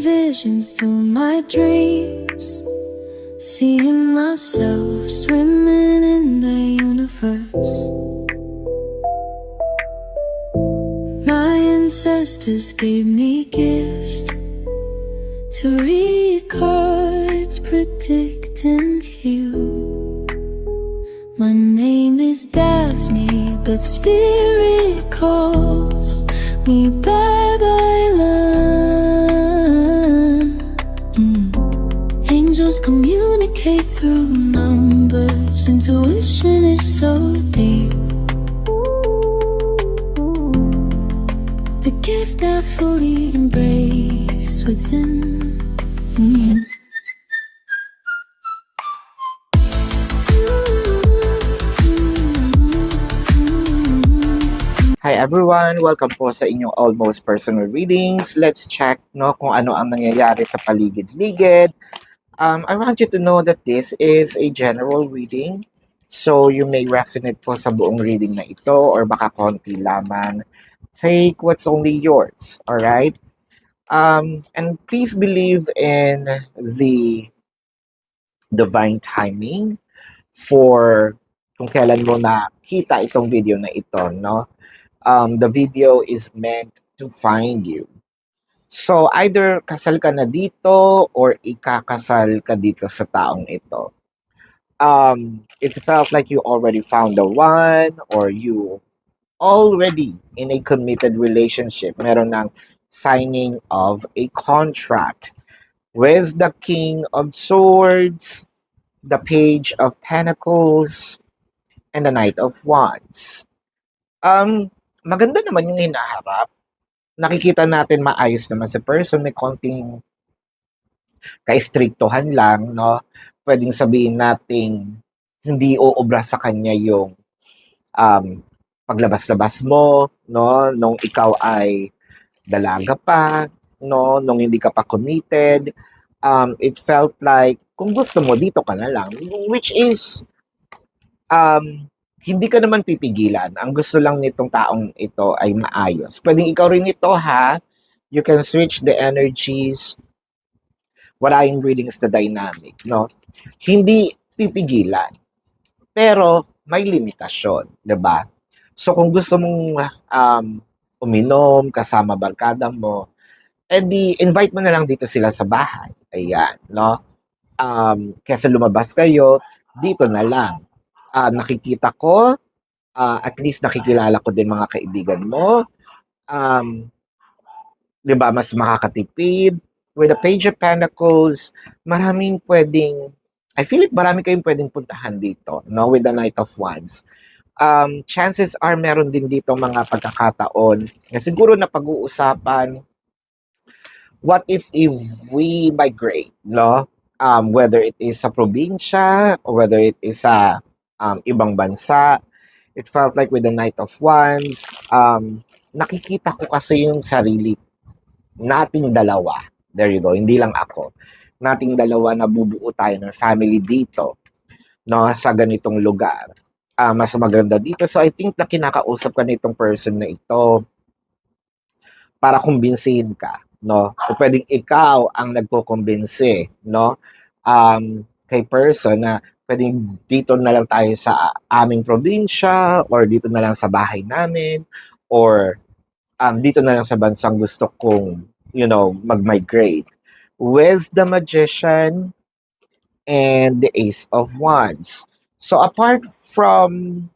visions through my dreams, seeing myself swimming in the universe. My ancestors gave me gifts to read cards, predict and heal. My name is Daphne, but spirit calls me Babylon. Angels communicate through numbers. Intuition is so deep. The gift I fully embrace within. Hi everyone! Welcome po sa inyong Almost Personal Readings. Let's check kung ano ang nangyayari sa paligid-ligid. I want you to know that this is a general reading. So you may resonate po sa buong reading na ito or baka konti lamang. Take what's only yours, alright? And please believe in the divine timing for kung kailan mo nakita itong video na ito, no? The video is meant to find you. So, either kasal ka na dito or ikakasal ka dito sa taong ito. It felt like you already found the one or you already in a committed relationship. Meron ng signing of a contract with the King of Swords, the Page of Pentacles, and the Knight of Wands. Maganda naman yung hinaharap. Nakikita natin maayos naman sa person, may konting ka-strictohan lang, no? Pwedeng sabihin nating hindi uubra sa kanya yung paglabas-labas mo, no? Nung ikaw ay dalaga pa, no? Nung hindi ka pa committed. It felt like, kung gusto mo, dito ka na lang. Which is, hindi ka naman pipigilan. Ang gusto lang nitong taong ito ay maayos. Pwedeng ikaw rin ito, ha? You can switch the energies. What I'm reading is the dynamic, no? Hindi pipigilan. Pero may limitasyon, 'di ba? So kung gusto mong uminom kasama barkada mo, edi invite mo na lang dito sila sa bahay. Ayan, no? Kesa lumabas kayo, dito na lang. Nakikita ko, at least nakikilala ko din mga kaibigan mo. 'Di ba, mas makakatipid. With the Page of Pentacles, maraming pwedeng, I feel like marami kayong pwedeng puntahan dito, no? With the Knight of Wands. Chances are meron din dito mga pagkakataon na siguro na pag-uusapan, what if we migrate, no? Whether it is sa probinsya or whether it is sa ibang bansa. It felt like with the Knight of Wands, nakikita ko kasi yung sarili nating dalawa. There you go, hindi lang ako. Nating dalawa na bubuo tayo ng family dito, no, sa ganitong lugar. Mas maganda dito. So I think na kinakausap ka nitong person na ito para kumbinsihin ka, no? O pwedeng ikaw ang nagko-kumbinsi, no? Kay person na pwedeng dito na lang tayo sa aming probinsya or dito na lang sa bahay namin or dito na lang sa bansang gusto kong, mag-migrate. With the Magician and the Ace of Wands. So apart from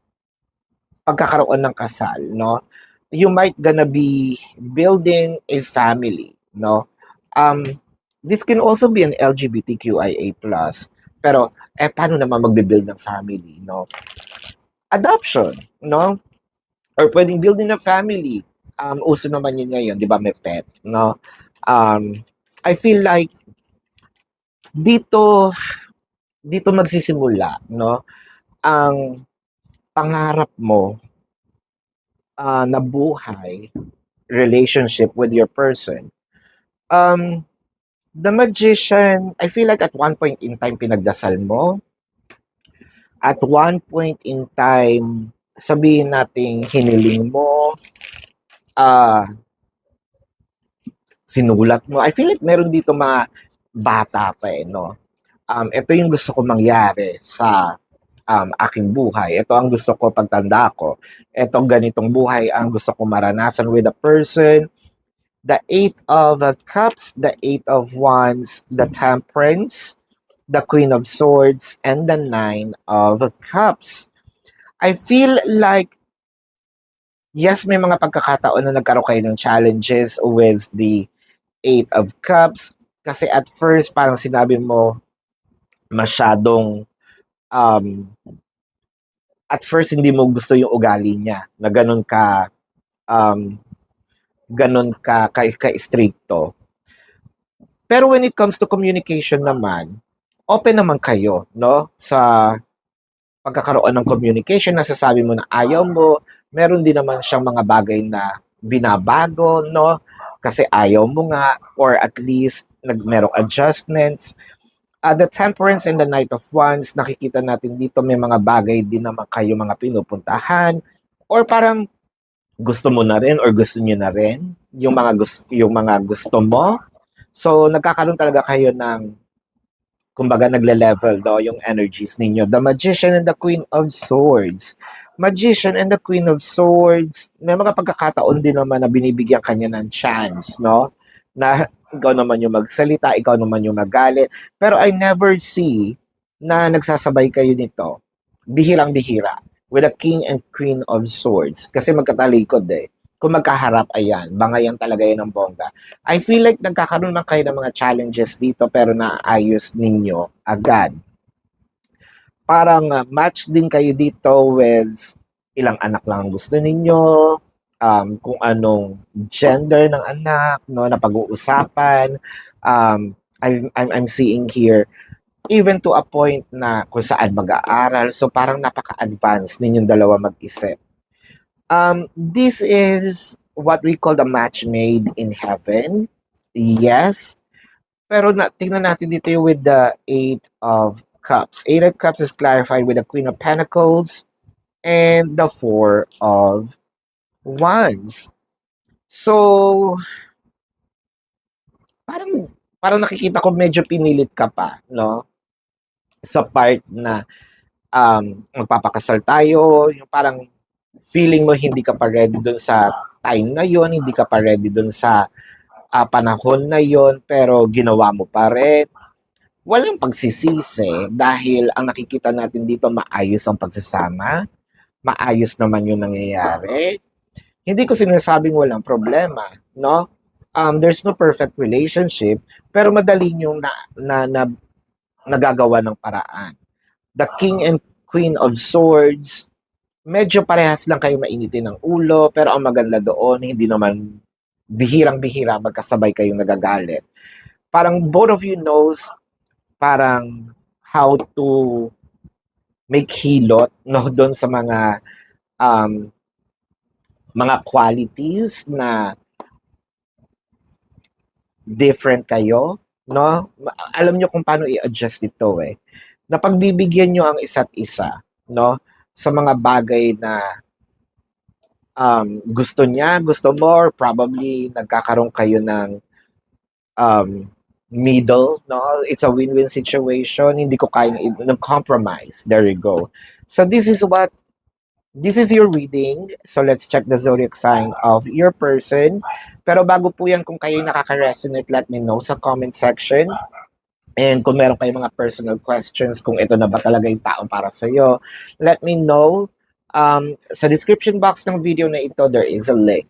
pagkakaroon ng kasal, no, you might gonna be building a family, no. This can also be an LGBTQIA+. Pero, paano naman magbe-build ng family, no? Adoption, no? Or pwedeng building a family. Uso naman yun ngayon, di ba, may pet, no? I feel like dito magsisimula, no? Ang pangarap mo na buhay, relationship with your person. The Magician, I feel like at one point in time pinagdasal mo. At one point in time, sabihin nating hiniling mo, sinulat mo. I feel like meron dito mga bata pa no? Ito yung gusto ko mangyari sa aking buhay. Ito ang gusto ko pagtanda ko. Ito ganitong buhay ang gusto ko maranasan with a person. The Eight of Cups, the Eight of Wands, the Temperance, the Queen of Swords, and the Nine of Cups. I feel like, yes, may mga pagkakataon na nagkaroon kayo ng challenges with the Eight of Cups. Kasi at first, parang sinabi mo, masyadong, at first, hindi mo gusto yung ugali niya, na um, ka-stricto. Pero when it comes to communication naman, open naman kayo, no? Sa pagkakaroon ng communication, nasasabi mo na ayaw mo, meron din naman siyang mga bagay na binabago, no? Kasi ayaw mo nga, or at least merong adjustments. The Temperance and the Knight of Wands, nakikita natin dito may mga bagay din naman kayo mga pinupuntahan, or parang gusto mo na rin or gusto niyo na rin yung mga gusto mo. So nagkakaroon talaga kayo ng, kumbaga, nagle-level yung energies ninyo. The Magician and the Queen of Swords. Magician and the Queen of Swords, may mga pagkakataon din naman na binibigyan kanya ng chance, no? Na ikaw naman yung magsalita, ikaw naman yung magalit. Pero I never see na nagsasabay kayo nito. Bihirang-bihira. With a King and Queen of Swords. Kasi magkatalikod eh. Kung magkaharap, ayan, bangayan talaga yan ng bongga. I feel like nagkakaroon lang kayo ng mga challenges dito pero naayos ninyo agad. Parang match din kayo dito with ilang anak lang ang gusto ninyo, kung anong gender ng anak, no, na pag-uusapan. I'm seeing here, even to a point na kung saan mag-aaral. So parang napaka-advanced ninyong dalawa mag-isip. This is what we call the match made in heaven. Yes. Pero tingnan natin dito yung with the Eight of Cups. Eight of Cups is clarified with the Queen of Pentacles and the Four of Wands. So, parang nakikita ko medyo pinilit ka pa, no? Sa part na magpapakasal tayo, yung parang feeling mo hindi ka pa ready dun sa time na yon, hindi ka pa ready dun sa panahon na yon, pero ginawa mo pa rin. Walang pagsisisi dahil ang nakikita natin dito, maayos ang pagsasama, maayos naman yung nangyayari. Hindi ko sinasabing walang problema, no? There's no perfect relationship, pero madali yung nagagawa ng paraan. The King and Queen of Swords, medyo parehas lang kayo mainitin ng ulo, pero ang maganda doon, hindi naman bihirang-bihira magkasabay kayong nagagalit. Parang both of you knows parang how to make hilot, no, doon sa mga qualities na different kayo, no? Alam nyo kung paano i-adjust ito eh. Na pagbibigyan nyo ang isa't isa, no? Sa mga bagay na gusto niya, gusto mo, or probably nagkakaroon kayo ng middle, no? It's a win-win situation. Hindi ko kayang ng compromise. There you go. So this is your reading. So let's check the zodiac sign of your person. Pero bago po yan, kung kayo nakaka-resonate, let me know sa comment section. And kung meron kayong mga personal questions, kung ito na ba talaga yung taong para sa'yo, let me know. Sa description box ng video na ito, there is a link.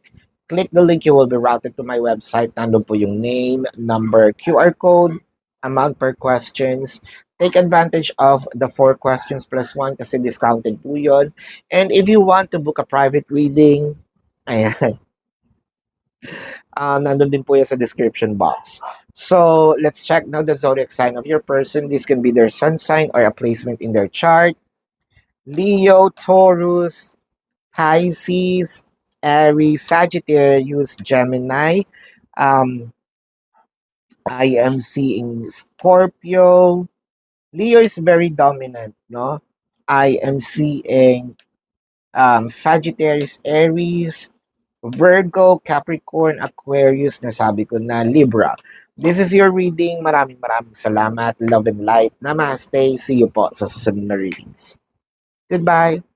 Click the link, you will be routed to my website. Nandun po yung name, number, QR code, amount per questions. Take advantage of the 4 questions plus 1 kasi discounted po yun. And if you want to book a private reading, ayan, nandun din po yan sa description box. So, let's check now the zodiac sign of your person. This can be their sun sign or a placement in their chart. Leo, Taurus, Pisces, Aries, Sagittarius, Gemini. I am seeing Scorpio. Leo is very dominant, no? I am seeing Sagittarius, Aries, Virgo, Capricorn, Aquarius, nasabi ko na, Libra. This is your reading. Maraming salamat. Love and light. Namaste. See you po sa susunod na readings. Goodbye.